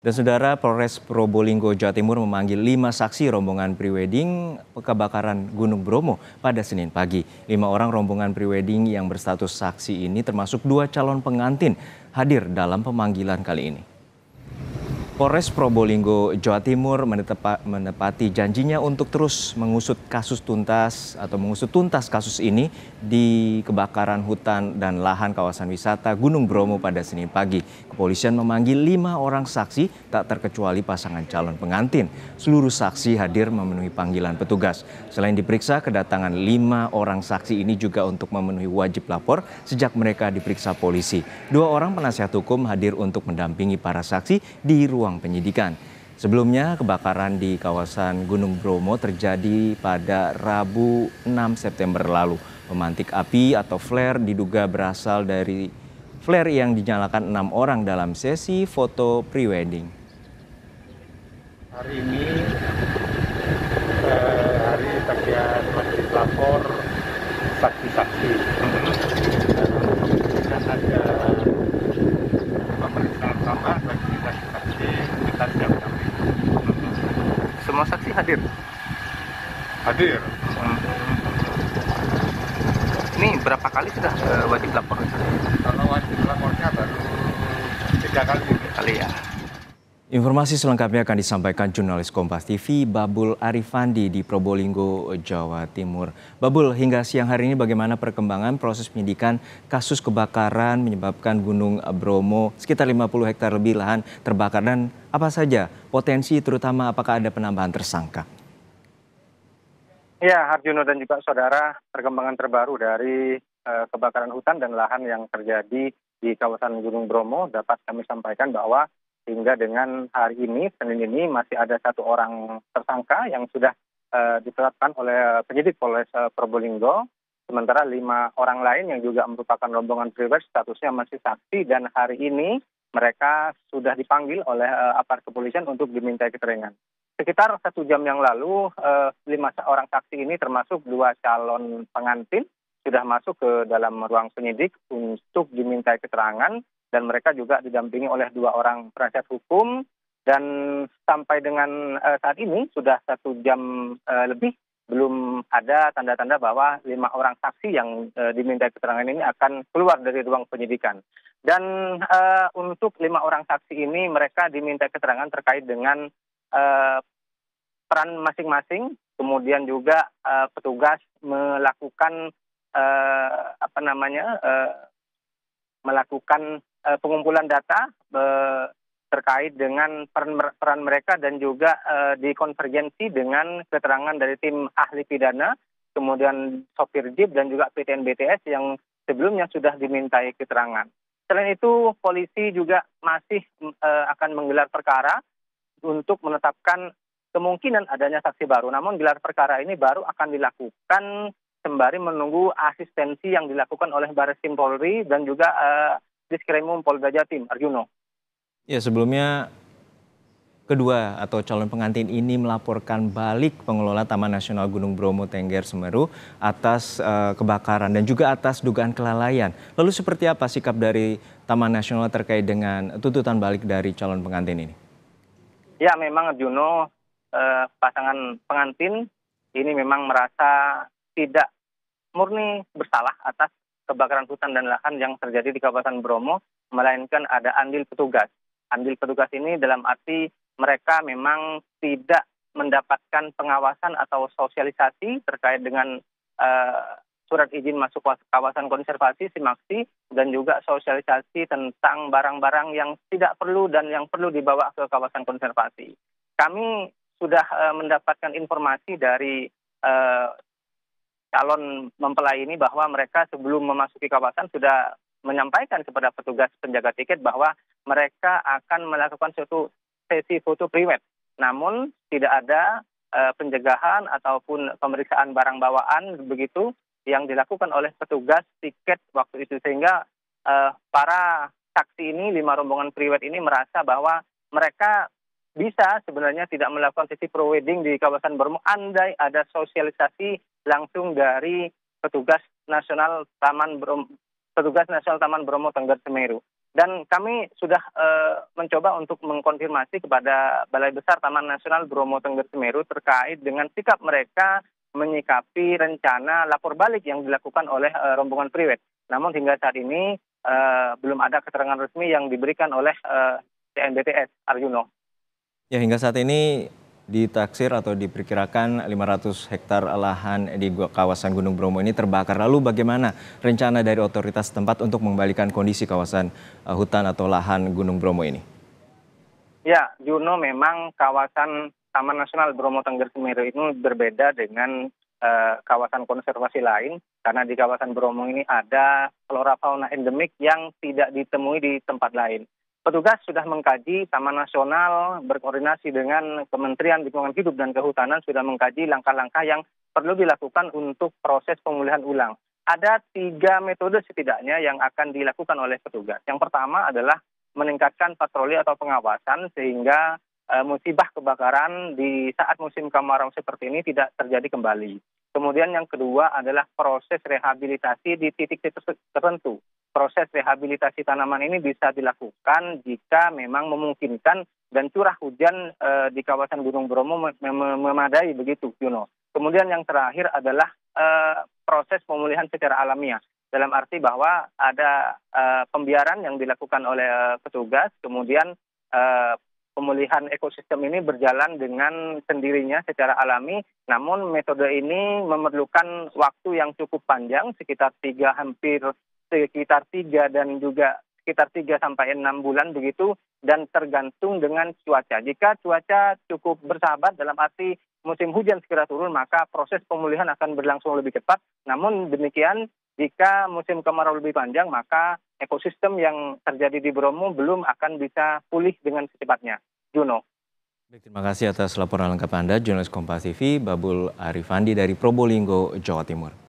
Dan saudara, Polres Probolinggo, Jawa Timur memanggil 5 saksi rombongan prewedding kebakaran Gunung Bromo pada Senin pagi. 5 orang rombongan prewedding yang berstatus saksi ini termasuk 2 calon pengantin hadir dalam pemanggilan kali ini. Polres Probolinggo, Jawa Timur menepati janjinya untuk terus mengusut tuntas kasus ini di kebakaran hutan dan lahan kawasan wisata Gunung Bromo pada Senin pagi. Kepolisian memanggil 5 orang saksi tak terkecuali pasangan calon pengantin. Seluruh saksi hadir memenuhi panggilan petugas. Selain diperiksa, kedatangan 5 orang saksi ini juga untuk memenuhi wajib lapor sejak mereka diperiksa polisi. 2 orang penasihat hukum hadir untuk mendampingi para saksi di ruang penyidikan. Sebelumnya, kebakaran di kawasan Gunung Bromo terjadi pada Rabu 6 September lalu. Pemantik api atau flare diduga berasal dari flare yang dinyalakan 6 orang dalam sesi foto prewedding. Hari ini hari bagian wajib lapor saksi-saksi. Dan ada pemeriksaan tambahan bagi saksi-saksi kita siapkan. Semua saksi hadir? Hadir. Ini berapa kali sudah wajib lapor? Kalau wajib lapornya baru 3 kali. Ya. Informasi selengkapnya akan disampaikan jurnalis Kompas TV Babul Arifandi di Probolinggo, Jawa Timur. Babul, hingga siang hari ini bagaimana perkembangan proses penyidikan kasus kebakaran menyebabkan Gunung Bromo sekitar 50 hektar lebih lahan terbakar, dan apa saja potensi, terutama apakah ada penambahan tersangka? Ya, Harjuno dan juga saudara, perkembangan terbaru dari kebakaran hutan dan lahan yang terjadi di kawasan Gunung Bromo dapat kami sampaikan bahwa hingga dengan hari ini, Senin ini, masih ada 1 orang tersangka yang sudah ditetapkan oleh penyidik Polres Probolinggo. Sementara 5 orang lain yang juga merupakan rombongan pribadi statusnya masih saksi, dan hari ini mereka sudah dipanggil oleh aparat kepolisian untuk dimintai keterangan. Sekitar 1 jam yang lalu, 5 orang saksi ini termasuk 2 calon pengantin sudah masuk ke dalam ruang penyidik untuk dimintai keterangan, dan mereka juga didampingi oleh 2 orang penasihat hukum. Dan sampai dengan saat ini sudah 1 jam lebih belum ada tanda-tanda bahwa 5 orang saksi yang dimintai keterangan ini akan keluar dari ruang penyidikan. Dan untuk 5 orang saksi ini mereka diminta keterangan terkait dengan peran masing-masing, kemudian juga petugas melakukan pengumpulan data terkait dengan peran mereka, dan juga dikonvergensi dengan keterangan dari tim ahli pidana, kemudian sopir jeep dan juga PTN BTS yang sebelumnya sudah dimintai keterangan. Selain itu, polisi juga masih akan menggelar perkara untuk menetapkan kemungkinan adanya saksi baru. Namun gelar perkara ini baru akan dilakukan sembari menunggu asistensi yang dilakukan oleh Barreskrim Polri dan juga Diskrimum Polda Jatim, Arjuno. Ya, sebelumnya kedua atau calon pengantin ini melaporkan balik pengelola Taman Nasional Gunung Bromo Tengger Semeru atas kebakaran dan juga atas dugaan kelalaian. Lalu seperti apa sikap dari Taman Nasional terkait dengan tuntutan balik dari calon pengantin ini? Ya, memang Arjuno, pasangan pengantin ini memang merasa tidak murni bersalah atas kebakaran hutan dan lahan yang terjadi di Kabupaten Bromo, melainkan ada andil petugas. Andil petugas ini dalam arti mereka memang tidak mendapatkan pengawasan atau sosialisasi terkait dengan surat izin masuk kawasan konservasi SIMAKSI, dan juga sosialisasi tentang barang-barang yang tidak perlu dan yang perlu dibawa ke kawasan konservasi. Kami sudah mendapatkan informasi dari calon mempelai ini bahwa mereka sebelum memasuki kawasan sudah menyampaikan kepada petugas penjaga tiket bahwa mereka akan melakukan suatu sesi foto priwet. Namun tidak ada pencegahan ataupun pemeriksaan barang bawaan begitu yang dilakukan oleh petugas tiket waktu itu, sehingga para saksi ini, 5 rombongan priwet ini merasa bahwa mereka bisa sebenarnya tidak melakukan sesi prewedding di kawasan Bromo andai ada sosialisasi langsung dari petugas nasional Taman Bromo Tengger Semeru. Dan kami sudah mencoba untuk mengkonfirmasi kepada Balai Besar Taman Nasional Bromo Tengger Semeru terkait dengan sikap mereka menyikapi rencana lapor balik yang dilakukan oleh rombongan Priwet. Namun hingga saat ini belum ada keterangan resmi yang diberikan oleh TNBTS, Arjuno. Ya, hingga saat ini ditaksir atau diperkirakan 500 hektar lahan di kawasan Gunung Bromo ini terbakar. Lalu bagaimana rencana dari otoritas setempat untuk mengembalikan kondisi kawasan hutan atau lahan Gunung Bromo ini? Ya, Juno, memang kawasan Taman Nasional Bromo Tengger Semeru ini berbeda dengan kawasan konservasi lain, karena di kawasan Bromo ini ada flora fauna endemik yang tidak ditemui di tempat lain. Petugas sudah mengkaji, Taman Nasional berkoordinasi dengan Kementerian Lingkungan Hidup dan Kehutanan sudah mengkaji langkah-langkah yang perlu dilakukan untuk proses pemulihan ulang. Ada 3 metode setidaknya yang akan dilakukan oleh petugas. Yang pertama adalah meningkatkan patroli atau pengawasan sehingga musibah kebakaran di saat musim kemarau seperti ini tidak terjadi kembali. Kemudian yang kedua adalah proses rehabilitasi di titik-titik tertentu. Proses rehabilitasi tanaman ini bisa dilakukan jika memang memungkinkan dan curah hujan di kawasan Gunung Bromo memadai begitu, Juno. Kemudian yang terakhir adalah proses pemulihan secara alamiah. Dalam arti bahwa ada pembiaran yang dilakukan oleh petugas, kemudian pemulihan ekosistem ini berjalan dengan sendirinya secara alami, namun metode ini memerlukan waktu yang cukup panjang, sekitar 3 dan juga sekitar 3 sampai 6 bulan begitu, dan tergantung dengan cuaca. Jika cuaca cukup bersahabat dalam arti musim hujan segera turun, maka proses pemulihan akan berlangsung lebih cepat. Namun demikian, jika musim kemarau lebih panjang, maka ekosistem yang terjadi di Bromo belum akan bisa pulih dengan secepatnya. Juno. Baik, terima kasih atas laporan lengkap Anda, jurnalis Kompas TV, Babul Arifandi dari Probolinggo, Jawa Timur.